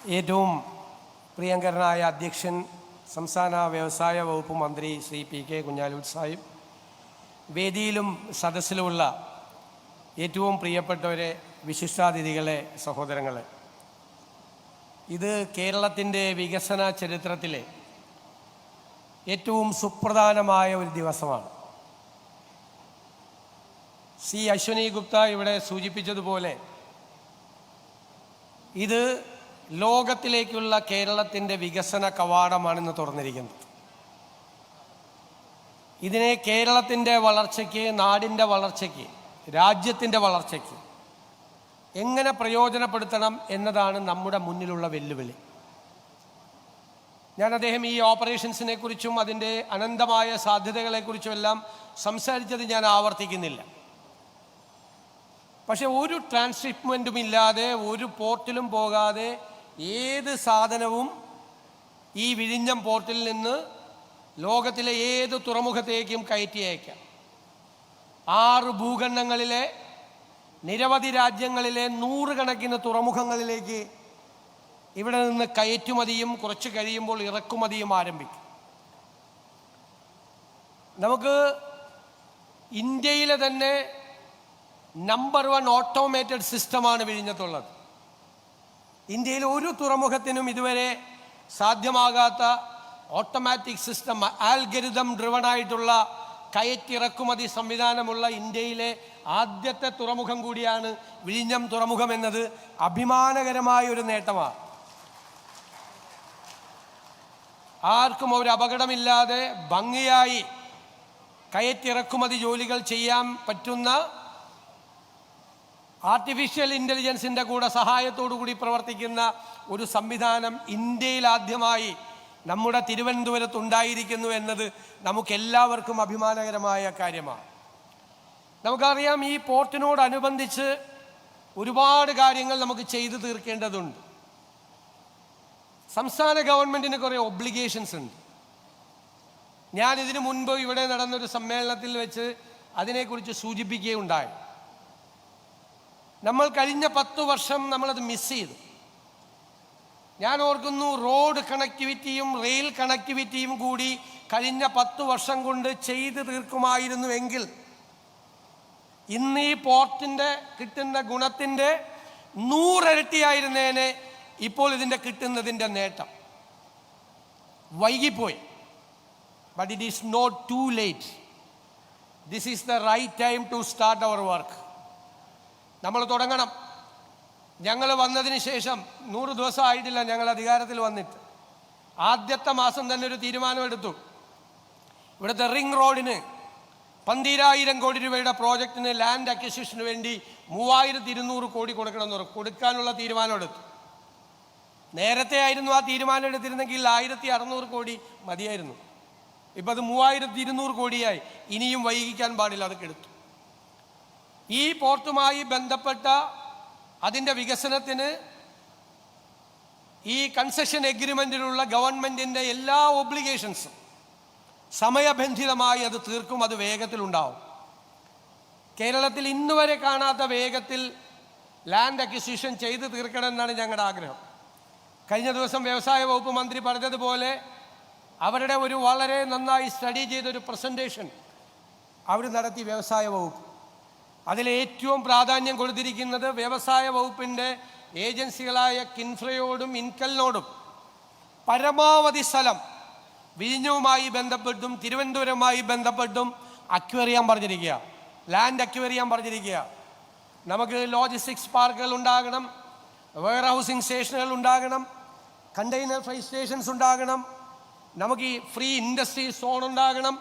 ഏറ്റവും പ്രിയങ്കരനായ അധ്യക്ഷൻ സംസ്ഥാന വ്യവസായ വകുപ്പ് മന്ത്രി ശ്രീ പി കെ കുഞ്ഞാലിക്കുട്ടി സാഹിബ്, വേദിയിലും സദസ്സിലുമുള്ള ഏറ്റവും പ്രിയപ്പെട്ടവരെ, വിശിഷ്ടാതിഥികളെ, സഹോദരങ്ങളെ, ഇത് കേരളത്തിൻ്റെ വികസന ചരിത്രത്തിലെ ഏറ്റവും സുപ്രധാനമായ ഒരു ദിവസമാണ്. സി അശ്വനി ഗുപ്ത ഇവിടെ സൂചിപ്പിച്ചതുപോലെ ഇത് ലോകത്തിലേക്കുള്ള കേരളത്തിൻ്റെ വികസന കവാടമാണിന്ന് തുറന്നിരിക്കുന്നത്. ഇതിനെ കേരളത്തിൻ്റെ വളർച്ചയ്ക്ക്, നാടിൻ്റെ വളർച്ചയ്ക്ക്, രാജ്യത്തിൻ്റെ വളർച്ചയ്ക്ക് എങ്ങനെ പ്രയോജനപ്പെടുത്തണം എന്നതാണ് നമ്മുടെ മുന്നിലുള്ള വെല്ലുവിളി. അദ്ദേഹം ഈ ഓപ്പറേഷൻസിനെ കുറിച്ചും അതിൻ്റെ അനന്തമായ സാധ്യതകളെക്കുറിച്ചും എല്ലാം സംസാരിച്ചത് ഞാൻ ആവർത്തിക്കുന്നില്ല. പക്ഷെ ഒരു ട്രാൻസ്ഷിപ്മെൻറ്റും ഇല്ലാതെ, ഒരു പോർട്ടിലും പോകാതെ ഏത് സാധനവും ഈ വിഴിഞ്ഞം പോർട്ടിൽ നിന്ന് ലോകത്തിലെ ഏത് തുറമുഖത്തേക്കും കയറ്റി അയക്കാം. 6 ഭൂഖണ്ഡങ്ങളിലെ നിരവധി രാജ്യങ്ങളിലെ 100 കണക്കിന് തുറമുഖങ്ങളിലേക്ക് ഇവിടെ നിന്ന് കയറ്റുമതിയും കുറച്ച് കഴിയുമ്പോൾ ഇറക്കുമതിയും ആരംഭിക്കും. നമുക്ക് ഇന്ത്യയിലെ തന്നെ നമ്പർ 1 ഓട്ടോമേറ്റഡ് സിസ്റ്റമാണ് വിഴിഞ്ഞത്തുള്ളത്. ഇന്ത്യയിൽ ഒരു തുറമുഖത്തിനും ഇതുവരെ സാധ്യമാകാത്ത ഓട്ടോമാറ്റിക് സിസ്റ്റം, ആൽഗരിതം ഡ്രിവണായിട്ടുള്ള കയറ്റിറക്കുമതി സംവിധാനമുള്ള ഇന്ത്യയിലെ ആദ്യത്തെ തുറമുഖം കൂടിയാണ് വിഴിഞ്ഞം തുറമുഖം എന്നത് അഭിമാനകരമായ ഒരു നേട്ടമാണ്. ആർക്കും ഒരു അപകടമില്ലാതെ ഭംഗിയായി കയറ്റിറക്കുമതി ജോലികൾ ചെയ്യാൻ പറ്റുന്ന, ആർട്ടിഫിഷ്യൽ ഇൻ്റലിജൻസിൻ്റെ കൂടെ സഹായത്തോടു കൂടി പ്രവർത്തിക്കുന്ന ഒരു സംവിധാനം ഇന്ത്യയിൽ ആദ്യമായി നമ്മുടെ തിരുവനന്തപുരത്ത് ഉണ്ടായിരിക്കുന്നു എന്നത് നമുക്കെല്ലാവർക്കും അഭിമാനകരമായ കാര്യമാണ്. നമുക്കറിയാം, ഈ പോർട്ടിനോടനുബന്ധിച്ച് ഒരുപാട് കാര്യങ്ങൾ നമുക്ക് ചെയ്തു തീർക്കേണ്ടതുണ്ട്. സംസ്ഥാന ഗവൺമെൻറ്റിന് കുറേ ഒബ്ലിഗേഷൻസ് ഉണ്ട്. ഇതിനു മുൻപ് ഇവിടെ നടന്നൊരു സമ്മേളനത്തിൽ വെച്ച് അതിനെക്കുറിച്ച് സൂചിപ്പിക്കുകയുണ്ടായി. നമ്മൾ കഴിഞ്ഞ 10 വർഷം നമ്മളത് മിസ് ചെയ്തു. ഞാൻ ഓർക്കുന്നു, റോഡ് കണക്ടിവിറ്റിയും റെയിൽ കണക്ടിവിറ്റിയും കൂടി കഴിഞ്ഞ 10 വർഷം കൊണ്ട് ചെയ്തു തീർക്കുമായിരുന്നുവെങ്കിൽ ഇന്ന് ഈ പോർട്ടിൻ്റെ കിട്ടുന്ന ഗുണത്തിൻ്റെ 100 ഇരട്ടിയായിരുന്നേനെ ഇപ്പോൾ ഇതിൻ്റെ കിട്ടുന്നതിൻ്റെ നേട്ടം. വൈകിപ്പോയി. But it is not too late. This is the right time to start our work. നമ്മൾ തുടങ്ങണം. ഞങ്ങൾ വന്നതിന് ശേഷം 100 ദിവസം ആയിട്ടില്ല ഞങ്ങൾ അധികാരത്തിൽ വന്നിട്ട്. ആദ്യത്തെ മാസം തന്നെ ഒരു തീരുമാനമെടുത്തു. ഇവിടുത്തെ റിംഗ് റോഡിന് 12,000 കോടി രൂപയുടെ പ്രോജക്റ്റിന് ലാൻഡ് അക്വിസിഷന് വേണ്ടി 3,200 കോടി കൊടുക്കണമെന്ന് പറഞ്ഞു. കൊടുക്കാനുള്ള തീരുമാനമെടുത്തു. നേരത്തെ ആയിരുന്നു ആ തീരുമാനം എടുത്തിരുന്നെങ്കിൽ 1,600 കോടി മതിയായിരുന്നു. ഇപ്പം അത് 3,200 കോടിയായി. ഇനിയും വൈകിക്കാൻ പാടില്ല, അതൊക്കെ എടുത്തു. ഈ പോർട്ടുമായി ബന്ധപ്പെട്ട അതിൻ്റെ വികസനത്തിന് ഈ കൺസെഷൻ എഗ്രിമെൻറ്റിലുള്ള ഗവൺമെൻറ്റിൻ്റെ എല്ലാ ഒബ്ലിഗേഷൻസും സമയബന്ധിതമായി അത് തീർക്കും. അത് വേഗത്തിലുണ്ടാവും. കേരളത്തിൽ ഇന്നുവരെ കാണാത്ത വേഗത്തിൽ ലാൻഡ് അക്വിസിഷൻ ചെയ്ത് തീർക്കണമെന്നാണ് ഞങ്ങളുടെ ആഗ്രഹം. കഴിഞ്ഞ ദിവസം വ്യവസായ വകുപ്പ് മന്ത്രി പറഞ്ഞതുപോലെ അവരുടെ ഒരു വളരെ നന്നായി സ്റ്റഡി ചെയ്തൊരു പ്രസൻറ്റേഷൻ അവർ നടത്തി വ്യവസായ വകുപ്പ്. അതിലേറ്റവും പ്രാധാന്യം കൊടുത്തിരിക്കുന്നത് വ്യവസായ വകുപ്പിൻ്റെ ഏജൻസികളായ കിൻഫ്രയോടും ഇൻകലിനോടും പരമാവധി സ്ഥലം വിഴിഞ്ഞവുമായി ബന്ധപ്പെട്ടും തിരുവനന്തപുരവുമായി ബന്ധപ്പെട്ടും അക്വയർ ചെയ്യാൻ പറഞ്ഞിരിക്കുക, ലാൻഡ് അക്വയർ ചെയ്യാൻ പറഞ്ഞിരിക്കുക. നമുക്ക് ലോജിസ്റ്റിക്സ് പാർക്കുകൾ ഉണ്ടാകണം, വെയർ ഹൗസിംഗ് സ്റ്റേഷനുകൾ ഉണ്ടാകണം, കണ്ടെയ്നർ ഫ്രൈറ്റ് സ്റ്റേഷൻസ് ഉണ്ടാകണം, നമുക്ക് ഈ ഫ്രീ ഇൻഡസ്ട്രി സോൺ ഉണ്ടാകണം,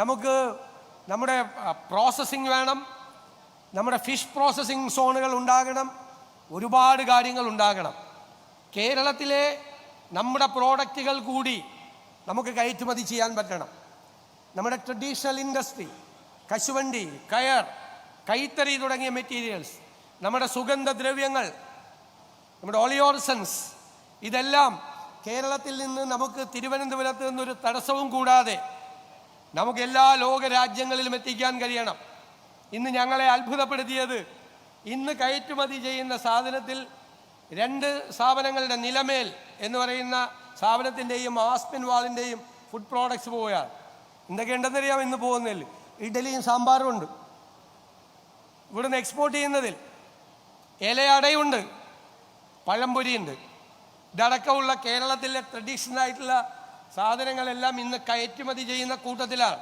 നമുക്ക് നമ്മുടെ പ്രോസസ്സിംഗ് വേണം, നമ്മുടെ ഫിഷ് പ്രോസസ്സിംഗ് സോണുകൾ ഉണ്ടാകണം, ഒരുപാട് കാര്യങ്ങൾ ഉണ്ടാകണം. കേരളത്തിലെ നമ്മുടെ പ്രോഡക്റ്റുകൾ കൂടി നമുക്ക് കയറ്റുമതി ചെയ്യാൻ പറ്റണം. നമ്മുടെ ട്രഡീഷണൽ ഇൻഡസ്ട്രി, കശുവണ്ടി, കയർ, കൈത്തറി തുടങ്ങിയ മെറ്റീരിയൽസ്, നമ്മുടെ സുഗന്ധദ്രവ്യങ്ങൾ, നമ്മുടെ ഓളിയോർസൻസ്, ഇതെല്ലാം കേരളത്തിൽ നിന്ന് നമുക്ക് തിരുവനന്തപുരത്ത് നിന്നൊരു തടസ്സവും കൂടാതെ നമുക്ക് എല്ലാ ലോക രാജ്യങ്ങളിലും എത്തിക്കാൻ കഴിയണം. ഇന്ന് ഞങ്ങളെ അത്ഭുതപ്പെടുത്തിയത്, ഇന്ന് കയറ്റുമതി ചെയ്യുന്ന സാധനത്തിൽ രണ്ട് സ്ഥാപനങ്ങളുടെ നിലമേൽ എന്ന് പറയുന്ന സ്ഥാപനത്തിൻ്റെയും ആസ്പിൻ വാളിൻ്റെയും ഫുഡ് പ്രോഡക്ട്സ് പോവുകയാണ്. എന്തൊക്കെയുണ്ടെന്നറിയാം ഇന്ന് പോകുന്നതിൽ? ഇഡലിയും സാമ്പാറും ഉണ്ട്. ഇവിടുന്ന് എക്സ്പോർട്ട് ചെയ്യുന്നതിൽ ഇലയടയുണ്ട്, പഴംപൊരിയുണ്ട്. ഇതടക്കമുള്ള കേരളത്തിലെ ട്രഡീഷണൽ ആയിട്ടുള്ള സാധനങ്ങളെല്ലാം ഇന്ന് കയറ്റുമതി ചെയ്യുന്ന കൂട്ടത്തിലാണ്.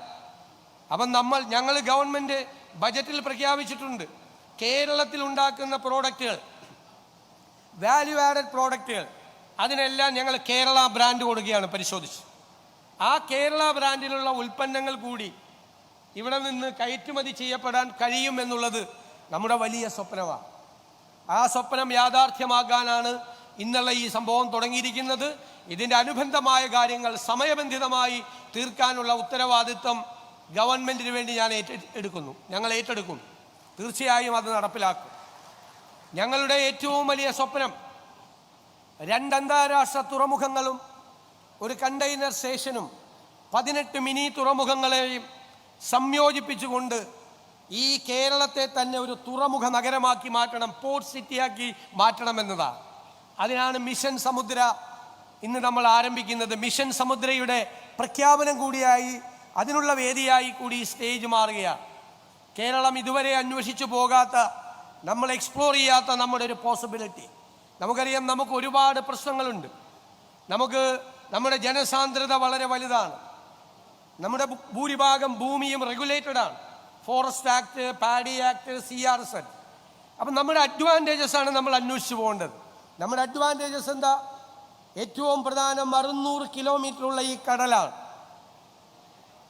അപ്പം ഞങ്ങൾ ഗവൺമെൻറ് ബജറ്റിൽ പ്രഖ്യാപിച്ചിട്ടുണ്ട്, കേരളത്തിൽ ഉണ്ടാക്കുന്ന പ്രോഡക്റ്റുകൾ, വാല്യൂ ആഡഡ് പ്രോഡക്റ്റുകൾ, അതിനെല്ലാം ഞങ്ങൾ കേരള ബ്രാൻഡ് കൊടുക്കുകയാണ് പരിശോധിച്ച്. ആ കേരള ബ്രാൻഡിലുള്ള ഉൽപ്പന്നങ്ങൾ കൂടി ഇവിടെ നിന്ന് കയറ്റുമതി ചെയ്യപ്പെടാൻ കഴിയുമെന്നുള്ളത് നമ്മുടെ വലിയ സ്വപ്നമാണ്. ആ സ്വപ്നം യാഥാർത്ഥ്യമാക്കാനാണ് ഇന്നുള്ള ഈ സംഭവം തുടങ്ങിയിരിക്കുന്നത്. ഇതിൻ്റെ അനുബന്ധമായ കാര്യങ്ങൾ സമയബന്ധിതമായി തീർക്കാനുള്ള ഉത്തരവാദിത്വം ഗവൺമെൻറ്റിന് വേണ്ടി ഞങ്ങൾ ഏറ്റെടുക്കും. തീർച്ചയായും അത് നടപ്പിലാക്കും. ഞങ്ങളുടെ ഏറ്റവും വലിയ സ്വപ്നം 2 അന്താരാഷ്ട്ര തുറമുഖങ്ങളും ഒരു കണ്ടെയ്നർ സ്റ്റേഷനും 18 മിനി തുറമുഖങ്ങളെയും സംയോജിപ്പിച്ചുകൊണ്ട് ഈ കേരളത്തെ തന്നെ ഒരു തുറമുഖ നഗരമാക്കി മാറ്റണം, പോർട്ട് സിറ്റിയാക്കി മാറ്റണമെന്നതാണ്. അതിനാണ് മിഷൻ സമുദ്ര ഇന്ന് നമ്മൾ ആരംഭിക്കുന്നത്. മിഷൻ സമുദ്രയുടെ പ്രഖ്യാപനം കൂടിയായി, അതിനുള്ള വേദിയായി കൂടി ഈ സ്റ്റേജ് മാറുകയാണ്. കേരളം ഇതുവരെ അന്വേഷിച്ചു പോകാത്ത, നമ്മൾ എക്സ്പ്ലോർ ചെയ്യാത്ത നമ്മുടെ ഒരു പോസിബിലിറ്റി. നമുക്കറിയാം, നമുക്ക് ഒരുപാട് പ്രശ്നങ്ങളുണ്ട്. നമ്മുടെ ജനസാന്ദ്രത വളരെ വലുതാണ്. നമ്മുടെ ഭൂരിഭാഗം ഭൂമിയും റെഗുലേറ്റഡ് ആണ്. Forest act, paddy act, CRZ. അപ്പം നമ്മുടെ അഡ്വാൻറ്റേജസ് ആണ് നമ്മൾ അന്വേഷിച്ചു പോകേണ്ടത്. നമ്മുടെ അഡ്വാൻറ്റേജസ് എന്താ? ഏറ്റവും പ്രധാനം 600 കിലോമീറ്ററുള്ള ഈ കടലാണ്.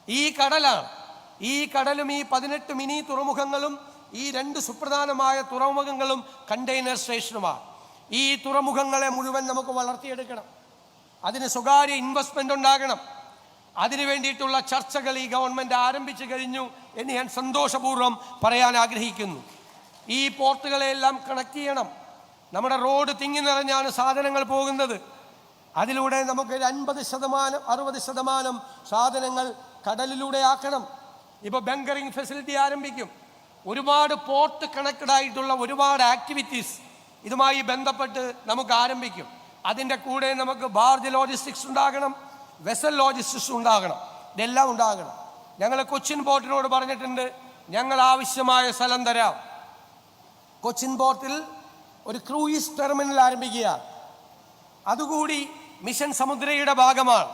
ഈ കടലും ഈ 18 മിനി തുറമുഖങ്ങളും ഈ 2 സുപ്രധാനമായ തുറമുഖങ്ങളും കണ്ടെയ്നർ സ്റ്റേഷനുമാണ്. ഈ തുറമുഖങ്ങളെ മുഴുവൻ നമുക്ക് വളർത്തിയെടുക്കണം. അതിന് സ്വകാര്യ ഇൻവെസ്റ്റ്മെൻ്റ് ഉണ്ടാകണം. അതിനു വേണ്ടിയിട്ടുള്ള ചർച്ചകൾ ഈ ഗവൺമെൻറ് ആരംഭിച്ചു കഴിഞ്ഞു എന്ന് ഞാൻ സന്തോഷപൂർവ്വം പറയാൻ ആഗ്രഹിക്കുന്നു. ഈ പോർട്ടുകളെല്ലാം കണക്ട് ചെയ്യണം. നമ്മുടെ റോഡ് തിങ്ങി നിറഞ്ഞാണ് സാധനങ്ങൾ പോകുന്നത്. അതിലൂടെ നമുക്ക് 50%, 60% സാധനങ്ങൾ കടലിലൂടെ ആക്കണം. ഇപ്പോൾ ബങ്കറിംഗ് ഫെസിലിറ്റി ആരംഭിക്കും. ഒരുപാട് പോർട്ട് കണക്റ്റഡ് ആയിട്ടുള്ള ഒരുപാട് ആക്ടിവിറ്റീസ് ഇതുമായി ബന്ധപ്പെട്ട് നമുക്ക് ആരംഭിക്കും. അതിൻ്റെ കൂടെ നമുക്ക് ബാർജ് ലോജിസ്റ്റിക്സ് ഉണ്ടാകണം, വെസൽ ലോജിസ്റ്റിക്സ് ഉണ്ടാകണം. ഇതെല്ലാം ഉണ്ടാകണം. ഞങ്ങൾ കൊച്ചിൻ പോർട്ടിനോട് പറഞ്ഞിട്ടുണ്ട്, ഞങ്ങൾ ആവശ്യമായ സ്ഥലം തരാം. കൊച്ചിൻ പോർട്ടിൽ ഒരു ക്രൂയിസ് ടെർമിനൽ ആരംഭിക്കുക. അതുകൂടി മിഷൻ സമുദ്രയുടെ ഭാഗമാണ്.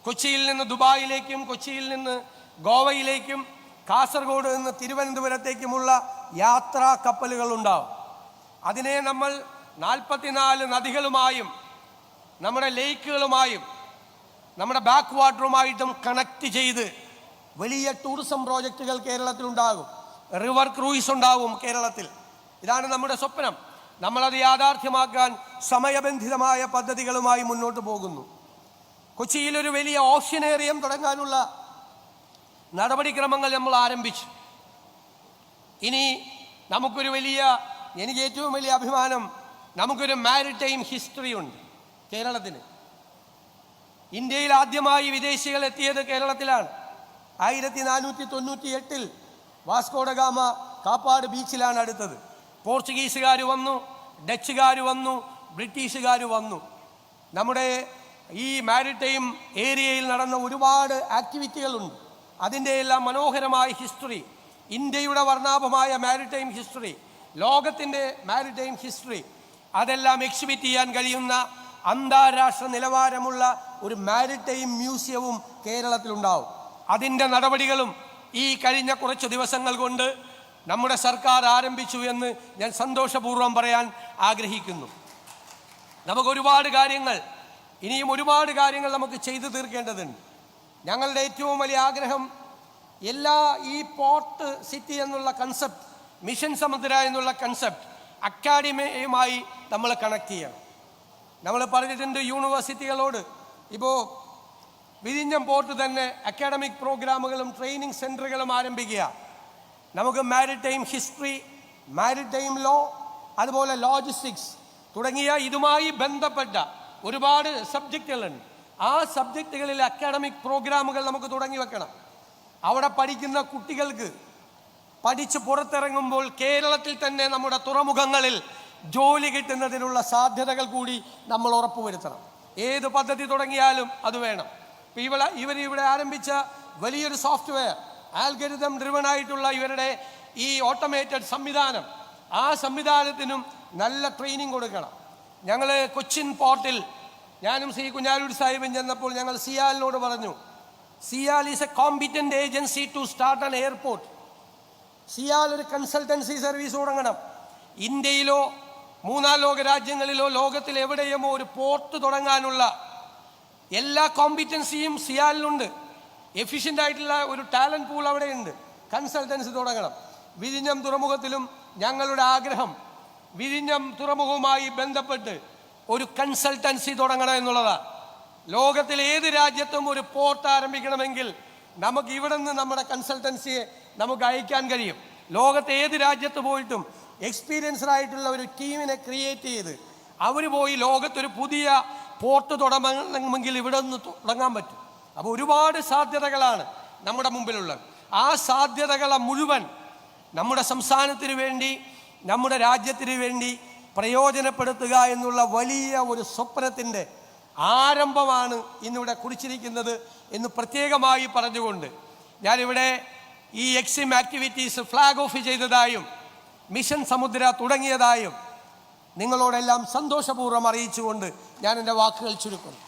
കൊച്ചിയിൽ നിന്ന് ദുബായിലേക്കും, കൊച്ചിയിൽ നിന്ന് ഗോവയിലേക്കും, കാസർഗോഡ് നിന്ന് തിരുവനന്തപുരത്തേക്കുമുള്ള യാത്രാ കപ്പലുകൾ ഉണ്ടാവും. അതിനെ നമ്മൾ 44 നദികളുമായും നമ്മുടെ ലേക്കുകളുമായും നമ്മുടെ ബാക്ക് വാട്ടറുമായിട്ടും കണക്ട് ചെയ്ത് വലിയ ടൂറിസം പ്രോജക്റ്റുകൾ കേരളത്തിലുണ്ടാകും. റിവർ ക്രൂയിസ് ഉണ്ടാവും കേരളത്തിൽ. ഇതാണ് നമ്മുടെ സ്വപ്നം. നമ്മളത് യാഥാർത്ഥ്യമാക്കാൻ സമയബന്ധിതമായ പദ്ധതികളുമായി മുന്നോട്ട് പോകുന്നു. കൊച്ചിയിലൊരു വലിയ ഓഷ്യനേറിയം തുടങ്ങാനുള്ള നടപടിക്രമങ്ങൾ നമ്മൾ ആരംഭിച്ചു. ഇനി എനിക്ക് ഏറ്റവും വലിയ അഭിമാനം, നമുക്കൊരു മാരിടൈം ഹിസ്റ്ററി ഉണ്ട് കേരളത്തിന്. ഇന്ത്യയിൽ ആദ്യമായി വിദേശികൾ എത്തിയത് കേരളത്തിലാണ്. 1498 വാസ്കോഡഗാമ കാപ്പാട് ബീച്ചിലാണ് അടുത്തത്. പോർച്ചുഗീസുകാർ വന്നു, ഡച്ചുകാർ വന്നു, ബ്രിട്ടീഷുകാർ വന്നു. നമ്മുടെ ഈ മാരിടൈം ഏരിയയിൽ നടന്ന ഒരുപാട് ആക്ടിവിറ്റികളുണ്ട്. അതിൻ്റെ എല്ലാം മനോഹരമായ ഹിസ്റ്ററി, ഇന്ത്യയുടെ വർണ്ണാഭമായ മാരിടൈം ഹിസ്റ്ററി, ലോകത്തിൻ്റെ മാരിടൈം ഹിസ്റ്ററി, അതെല്ലാം എക്സിബിറ്റ് ചെയ്യാൻ കഴിയുന്ന അന്താരാഷ്ട്ര നിലവാരമുള്ള ഒരു മാരിടൈം മ്യൂസിയവും കേരളത്തിലുണ്ടാവും. അതിൻ്റെ നടപടികളും ഈ കഴിഞ്ഞ കുറച്ച് ദിവസങ്ങൾ കൊണ്ട് നമ്മുടെ സർക്കാർ ആരംഭിച്ചു എന്ന് ഞാൻ സന്തോഷപൂർവ്വം പറയാൻ ആഗ്രഹിക്കുന്നു. ഇനിയും ഒരുപാട് കാര്യങ്ങൾ നമുക്ക് ചെയ്തു തീർക്കേണ്ടതുണ്ട്. ഞങ്ങളുടെ ഏറ്റവും വലിയ ആഗ്രഹം, ഈ പോർട്ട് സിറ്റി എന്നുള്ള കൺസെപ്റ്റ്, മിഷൻ സമുദ്ര എന്നുള്ള കൺസെപ്റ്റ് അക്കാഡമിയുമായി നമ്മൾ കണക്ട് ചെയ്യണം. നമ്മൾ പറഞ്ഞിട്ടുണ്ട് യൂണിവേഴ്സിറ്റികളോട്. ഇപ്പോൾ വിഴിഞ്ഞം പോർട്ട് തന്നെ അക്കാഡമിക് പ്രോഗ്രാമുകളും ട്രെയിനിങ് സെൻറ്ററുകളും ആരംഭിക്കുക. നമുക്ക് മാരിടൈം ഹിസ്റ്ററി, മാരിടൈം ലോ, അതുപോലെ ലോജിസ്റ്റിക്സ് തുടങ്ങിയ ഇതുമായി ബന്ധപ്പെട്ട ഒരുപാട് സബ്ജക്റ്റുകളുണ്ട്. ആ സബ്ജക്റ്റുകളിൽ അക്കാഡമിക് പ്രോഗ്രാമുകൾ നമുക്ക് തുടങ്ങി വെക്കണം. അവിടെ പഠിക്കുന്ന കുട്ടികൾക്ക് പഠിച്ച് പുറത്തിറങ്ങുമ്പോൾ കേരളത്തിൽ തന്നെ നമ്മുടെ തുറമുഖങ്ങളിൽ ജോലി കിട്ടുന്നതിനുള്ള സാധ്യതകൾ കൂടി നമ്മൾ ഉറപ്പുവരുത്തണം. ഏത് പദ്ധതി തുടങ്ങിയാലും അത് വേണം. ഇവരിവിടെ ആരംഭിച്ച വലിയൊരു സോഫ്റ്റ്വെയർ, ആൽഗരിതം ഡ്രിവൺ ആയിട്ടുള്ള ഇവരുടെ ഈ ഓട്ടോമേറ്റഡ് സംവിധാനം, ആ സംവിധാനത്തിനും നല്ല ട്രെയിനിങ് കൊടുക്കണം. ഞങ്ങൾ കൊച്ചിൻ പോർട്ടിൽ ഞാനും ശ്രീ കുഞ്ഞാലൂർ സാഹിബും ചെന്നപ്പോൾ ഞങ്ങൾ സിയാലിനോട് പറഞ്ഞു, CIAL is a competent agency to start an airport. CIAL ഒരു കൺസൾട്ടൻസി സർവീസ് തുടങ്ങണം. ഇന്ത്യയിലോ മൂന്നാം ലോക രാജ്യങ്ങളിലോ ലോകത്തിൽ എവിടെയുമോ ഒരു പോർട്ട് തുടങ്ങാനുള്ള എല്ലാ കോമ്പിറ്റൻസിയും സിയാലിനുണ്ട്. എഫിഷ്യൻ്റ് ആയിട്ടുള്ള ഒരു ടാലൻറ്റ് പൂൾ അവിടെയുണ്ട്. കൺസൾട്ടൻസി തുടങ്ങണം. വിഴിഞ്ഞം തുറമുഖത്തിലും ഞങ്ങളുടെ ആഗ്രഹം വിഴിഞ്ഞം തുറമുഖവുമായി ബന്ധപ്പെട്ട് ഒരു കൺസൾട്ടൻസി തുടങ്ങണം എന്നുള്ളതാണ്. ലോകത്തിൽ ഏത് രാജ്യത്തും ഒരു പോർട്ട് ആരംഭിക്കണമെങ്കിൽ നമുക്ക് ഇവിടെ നിന്ന് നമ്മുടെ കൺസൾട്ടൻസിയെ നമുക്ക് അയക്കാൻ കഴിയും. ലോകത്തെ ഏത് രാജ്യത്ത് പോയിട്ടും എക്സ്പീരിയൻസ്ഡ് ആയിട്ടുള്ള ഒരു ടീമിനെ ക്രിയേറ്റ് ചെയ്ത് അവർ പോയി ലോകത്തൊരു പുതിയ പോർട്ട് തുടങ്ങണമെങ്കിൽ ഇവിടെ നിന്ന് തുടങ്ങാൻ പറ്റും. അപ്പോൾ ഒരുപാട് സാധ്യതകളാണ് നമ്മുടെ മുമ്പിലുള്ളത്. ആ സാധ്യതകളെ മുഴുവൻ നമ്മുടെ സംസ്ഥാനത്തിന് വേണ്ടി, നമ്മുടെ രാജ്യത്തിന് വേണ്ടി പ്രയോജനപ്പെടുത്തുക എന്നുള്ള വലിയ ഒരു സ്വപ്നത്തിൻ്റെ ആരംഭമാണ് ഇന്നിവിടെ കുറിച്ചിരിക്കുന്നത് എന്ന് പ്രത്യേകമായി പറഞ്ഞുകൊണ്ട് ഞാനിവിടെ ഈ എക്സിം ആക്ടിവിറ്റീസ് ഫ്ലാഗ് ഓഫ് ചെയ്തതായും മിഷൻ സമുദ്ര തുടങ്ങിയതായും നിങ്ങളോടെല്ലാം സന്തോഷപൂർവ്വം അറിയിച്ചുകൊണ്ട് ഞാൻ എൻ്റെ വാക്കുകൾ ചുരുക്കുന്നു.